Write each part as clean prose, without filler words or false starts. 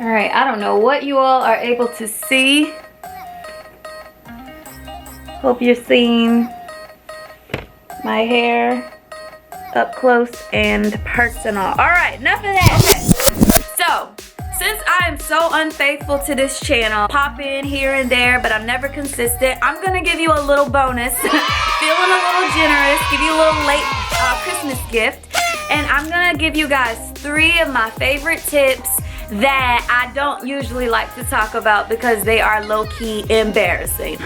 All right, I don't know what you all are able to see. Hope you're seeing my hair up close and personal. All right, enough of that. Okay, so since I am so unfaithful to this channel, pop in here and there, but I'm never consistent, I'm gonna give you a little bonus. Feeling a little generous, give you a little late Christmas gift, and I'm gonna give you guys 3 of my favorite tips that I don't usually like to talk about because they are low-key embarrassing.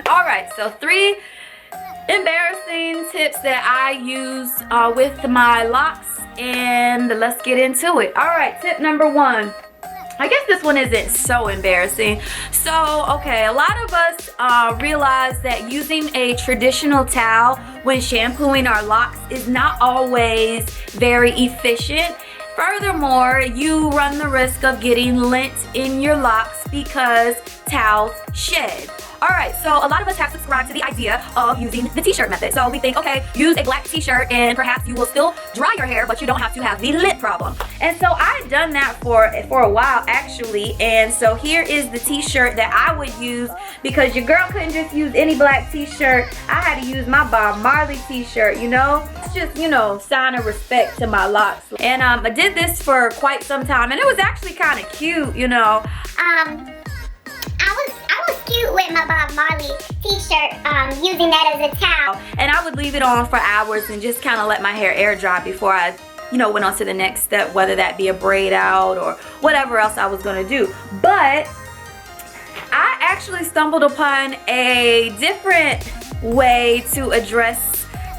Alright, so 3 embarrassing tips that I use with my locks, and let's get into it. Alright, tip number 1. I guess this one isn't so embarrassing. So, okay, a lot of us realize that using a traditional towel when shampooing our locks is not always very efficient. Furthermore, you run the risk of getting lint in your locks because towels shed. Alright, so a lot of us have subscribed to the idea of using the t-shirt method. So we think, okay, use a black t-shirt and perhaps you will still dry your hair, but you don't have to have the lint problem. And so I've done that for a while actually, and so here is the t-shirt that I would use because your girl couldn't just use any black t-shirt. I had to use my Bob Marley t-shirt, you know? It's just, you know, sign of respect to my locks. And I did this for quite some time, and it was actually kind of cute, you know. I was cute with my Bob Marley t-shirt, using that as a towel. And I would leave it on for hours and just kind of let my hair air dry before I, you know, went on to the next step, whether that be a braid out or whatever else I was going to do. But I actually stumbled upon a different way to address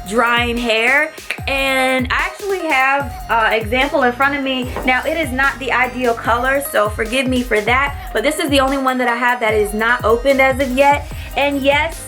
drying hair, and I actually have an example in front of me. Now, it is not the ideal color, so forgive me for that, but this is the only one that I have that is not opened as of yet. And yes,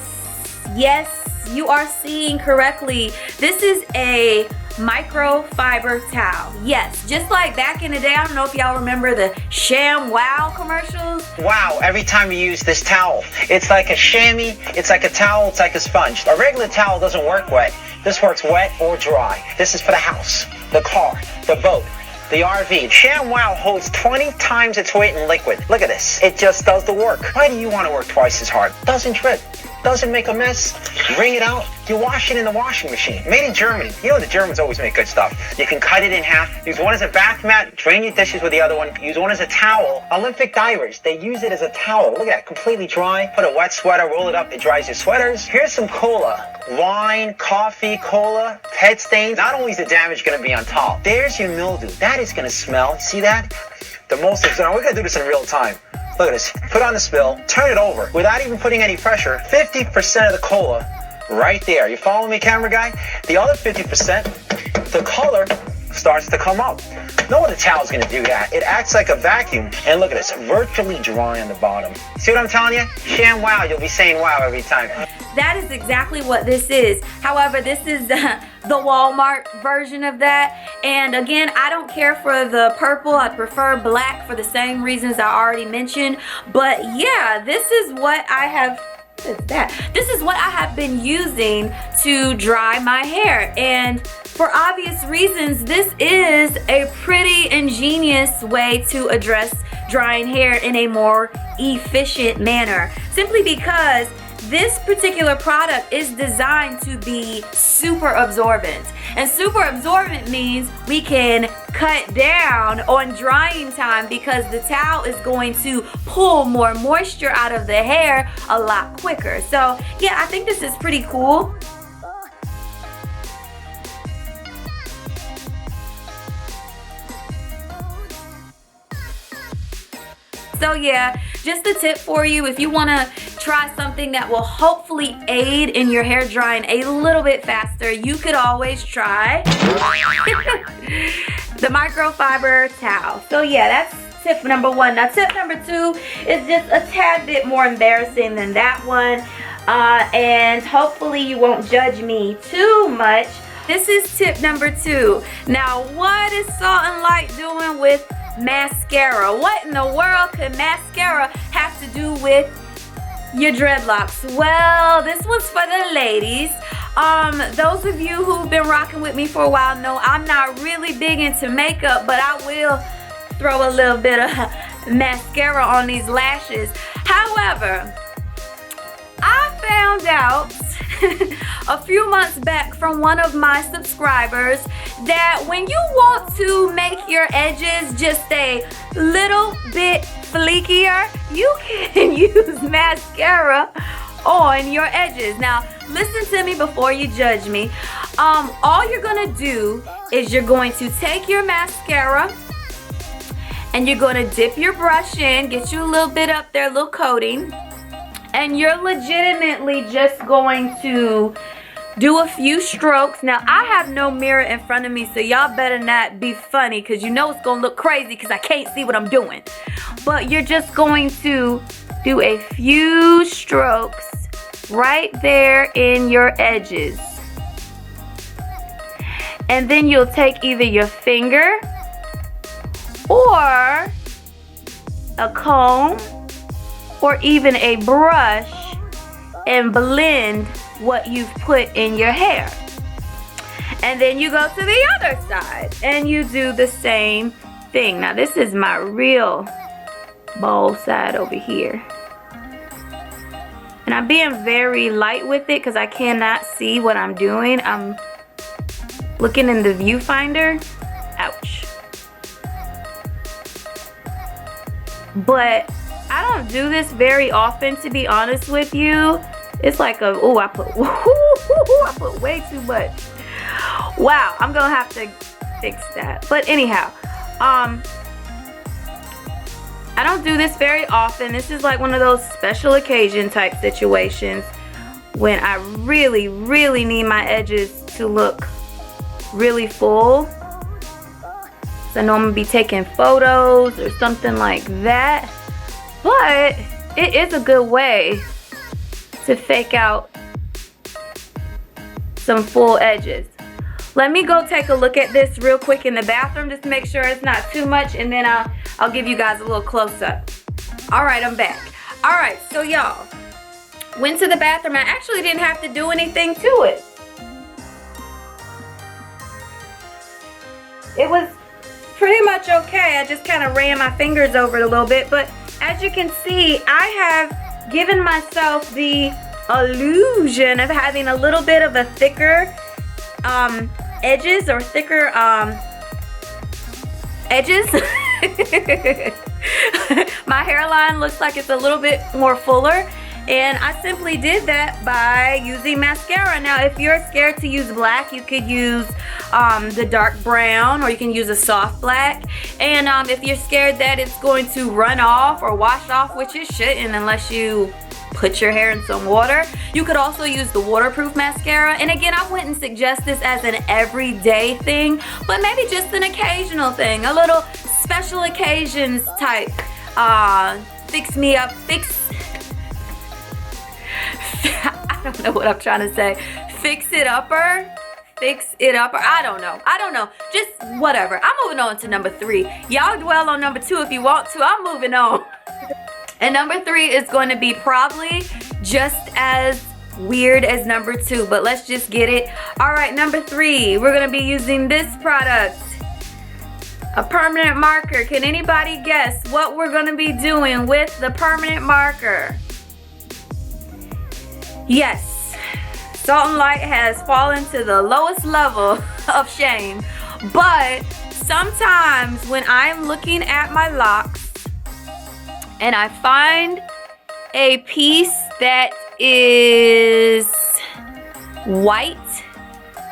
you are seeing correctly. This is a microfiber towel. Yes, just like back in the day. I don't know if y'all remember the ShamWow commercials. Wow, every time you use this towel, it's like a chamois, it's like a towel, it's like a sponge. A regular towel doesn't work wet. This works wet or dry. This is for the house, the car, the boat, the RV. ShamWow holds 20 times its weight in liquid. Look at this. It just does the work. Why do you want to work twice as hard? Doesn't drip. Doesn't make a mess. Wring it out. You wash it in the washing machine. Made in Germany. You know the Germans always make good stuff. You can cut it in half. Use one as a bath mat. Drain your dishes with the other one. Use one as a towel. Olympic divers, they use it as a towel. Look at that. Completely dry. Put a wet sweater. Roll it up. It dries your sweaters. Here's some cola. Wine, coffee, cola, pet stains. Not only is the damage going to be on top, there's your mildew. That is going to smell. See that? The most of we're going to do this in real time. Look at this. Put on the spill, turn it over without even putting any pressure. 50% of the cola right there. You follow me, camera guy? The other 50%, the color starts to come up. No other towel is going to do that. It acts like a vacuum. And look at this, virtually dry on the bottom. See what I'm telling you? ShamWow, you'll be saying wow every time. That is exactly what this is. However, this is the Walmart version of that. And again, I don't care for the purple. I prefer black for the same reasons I already mentioned. But yeah, this is what I have. What is that? This is what I have been using to dry my hair. And for obvious reasons, this is a pretty ingenious way to address drying hair in a more efficient manner. Simply because this particular product is designed to be super absorbent. And super absorbent means we can cut down on drying time because the towel is going to pull more moisture out of the hair a lot quicker. So yeah, I think this is pretty cool. So yeah, just a tip for you if you want to try something that will hopefully aid in your hair drying a little bit faster, you could always try the microfiber towel. So yeah, that's tip number 1. Now tip number 2 is just a tad bit more embarrassing than that one, and hopefully you won't judge me too much. This is tip number 2. Now, what is Salt&Light doing with mascara? What in the world could mascara have to do with your dreadlocks? Well, this one's for the ladies. Those of you who've been rocking with me for a while know I'm not really big into makeup, but I will throw a little bit of mascara on these lashes. However, I found out a few months back from one of my subscribers that when you want to make your edges just a little bit fleekier, you can use mascara on your edges. Now, listen to me before you judge me. All you're gonna do is you're going to take your mascara and you're gonna dip your brush in, get you a little bit up there, a little coating, and you're legitimately just going to do a few strokes. Now, I have no mirror in front of me, so y'all better not be funny, because you know it's gonna look crazy because I can't see what I'm doing. But you're just going to do a few strokes right there in your edges. And then you'll take either your finger or a comb or even a brush and blend what you've put in your hair. And then you go to the other side and you do the same thing. Now, this is my real bold side over here. And I'm being very light with it because I cannot see what I'm doing. I'm looking in the viewfinder. Ouch. But I don't do this very often, to be honest with you. It's like a, oh, I put way too much. Wow, I'm gonna have to fix that. But anyhow, I don't do this very often. This is like one of those special occasion type situations when I really, really need my edges to look really full. So I know I'm gonna be taking photos or something like that. But it is a good way to fake out some full edges. Let me go take a look at this real quick in the bathroom just to make sure it's not too much, and then I'll give you guys a little close-up. All right, I'm back. All right, so y'all, went to the bathroom. I actually didn't have to do anything to it. It was pretty much okay. I just kind of ran my fingers over it a little bit, but as you can see, I have given myself the illusion of having a little bit of a thicker edges or thicker edges. My hairline looks like it's a little bit more fuller, and I simply did that by using mascara. Now, if you're scared to use black, you could use the dark brown, or you can use a soft black. And if you're scared that it's going to run off or wash off, which it shouldn't unless you put your hair in some water, you could also use the waterproof mascara. And again, I wouldn't suggest this as an everyday thing, but maybe just an occasional thing, a little special occasions type fix me up, I don't know what I'm trying to say. Fix it upper. I don't know. Just whatever. I'm moving on to number 3. Y'all dwell on number 2 if you want to. I'm moving on. And number 3 is going to be probably just as weird as number 2, but let's just get it. All right, number 3, we're going to be using this product, a permanent marker. Can anybody guess what we're going to be doing with the permanent marker? Yes, Salt and Light has fallen to the lowest level of shame, but sometimes when I'm looking at my locks and I find a piece that is white,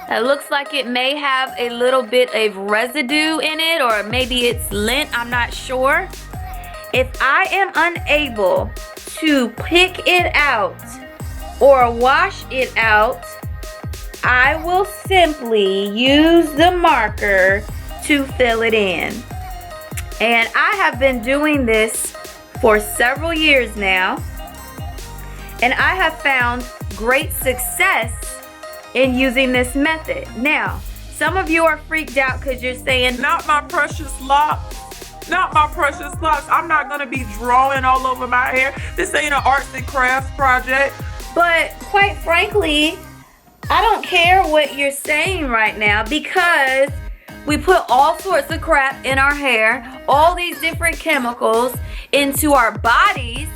that looks like it may have a little bit of residue in it, or maybe it's lint, I'm not sure. If I am unable to pick it out or wash it out, I will simply use the marker to fill it in. And I have been doing this for several years now, and I have found great success in using this method. Now, some of you are freaked out because you're saying, not my precious locks. Not my precious locks. I'm not gonna be drawing all over my hair. This ain't an arts and crafts project. but quite frankly, I don't care what you're saying right now, because we put all sorts of crap in our hair, all these different chemicals into our bodies.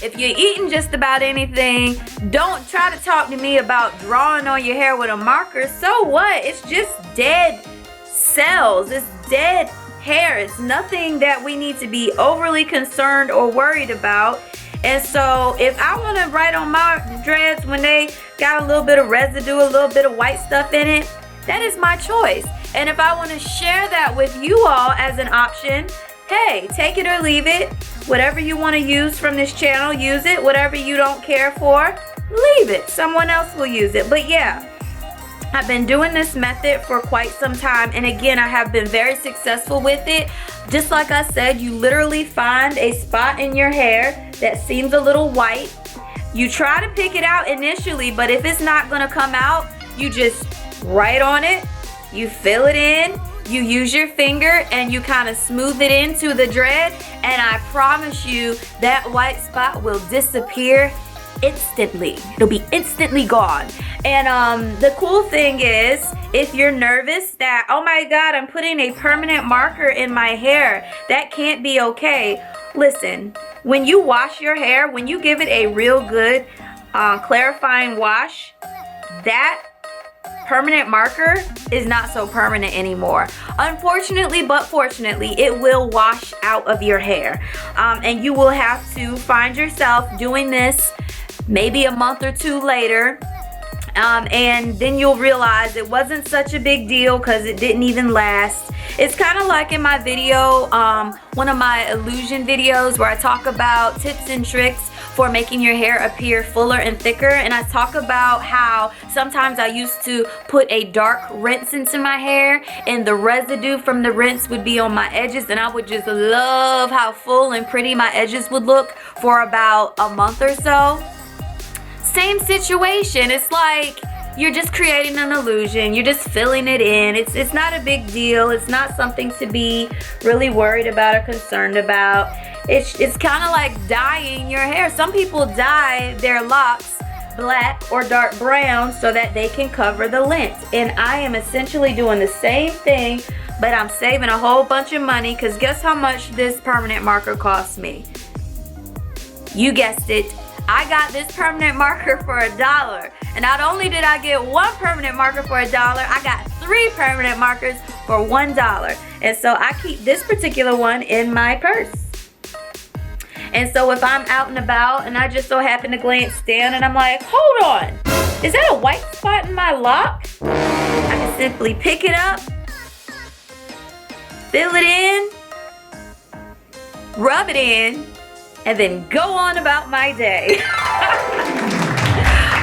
If you're eating just about anything, don't try to talk to me about drawing on your hair with a marker. So what? It's just dead cells. It's dead hair. It's nothing that we need to be overly concerned or worried about. And so if I want to write on my dreads when they got a little bit of residue, a little bit of white stuff in it, that is my choice. And if I want to share that with you all as an option, hey, take it or leave it. Whatever you want to use from this channel, use it. Whatever you don't care for, leave it. Someone else will use it. But yeah, I've been doing this method for quite some time, and again, I have been very successful with it. Just like I said, you literally find a spot in your hair that seems a little white. You try to pick it out initially, but if it's not gonna come out, you just write on it, you fill it in, you use your finger, and you kind of smooth it into the dread, and I promise you that white spot will disappear instantly. It'll be instantly gone. And the cool thing is, if you're nervous that, oh my God, I'm putting a permanent marker in my hair, that can't be okay. Listen, when you wash your hair, when you give it a real good clarifying wash, that permanent marker is not so permanent anymore. Unfortunately, but fortunately, it will wash out of your hair. And you will have to find yourself doing this maybe a month or two later. And then you'll realize it wasn't such a big deal because it didn't even last. It's kind of like in my video, one of my illusion videos where I talk about tips and tricks for making your hair appear fuller and thicker, and I talk about how sometimes I used to put a dark rinse into my hair and the residue from the rinse would be on my edges, and I would just love how full and pretty my edges would look for about a month or so. Same situation. It's like you're just creating an illusion. You're just filling it in. It's not a big deal. It's not something to be really worried about or concerned about. It's kind of like dyeing your hair. Some people dye their locks black or dark brown so that they can cover the lint. And I am essentially doing the same thing, but I'm saving a whole bunch of money, because guess how much this permanent marker cost me? You guessed it. I got this permanent marker for $1. And not only did I get one permanent marker for $1, I got 3 permanent markers for $1. And so I keep this particular one in my purse. And so if I'm out and about and I just so happen to glance down and I'm like, hold on, is that a white spot in my lock? I can simply pick it up, fill it in, rub it in, and then go on about my day.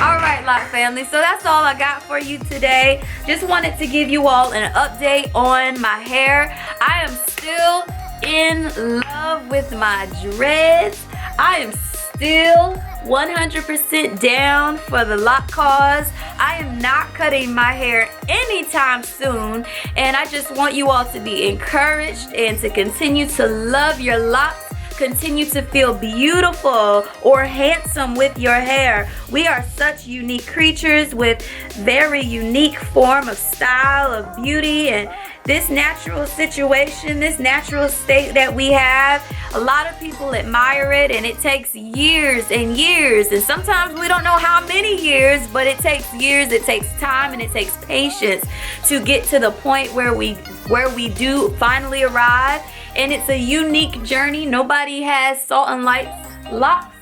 Alright, Lock family, so that's all I got for you today. Just wanted to give you all an update on my hair. I am still in love with my dreads. I am still 100% down for the lock cause. I am not cutting my hair anytime soon, and I just want you all to be encouraged and to continue to love your locks. Continue to feel beautiful or handsome with your hair. We are such unique creatures with very unique form of style, of beauty, and this natural situation, this natural state that we have, a lot of people admire it, and it takes years and years, and sometimes we don't know how many years, but it takes years, it takes time, and it takes patience to get to the point where we do finally arrive. And it's a unique journey. Nobody has Salt and Light locks,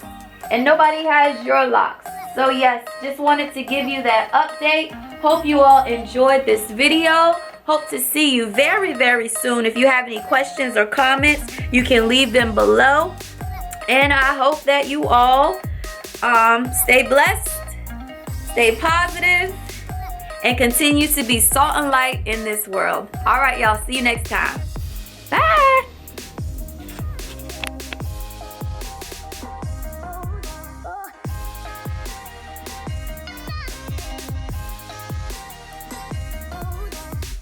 and nobody has your locks. So yes, just wanted to give you that update. Hope you all enjoyed this video. Hope to see you very, very soon. If you have any questions or comments, you can leave them below. And I hope that you all stay blessed, stay positive, and continue to be salt and light in this world. All right, y'all. See you next time.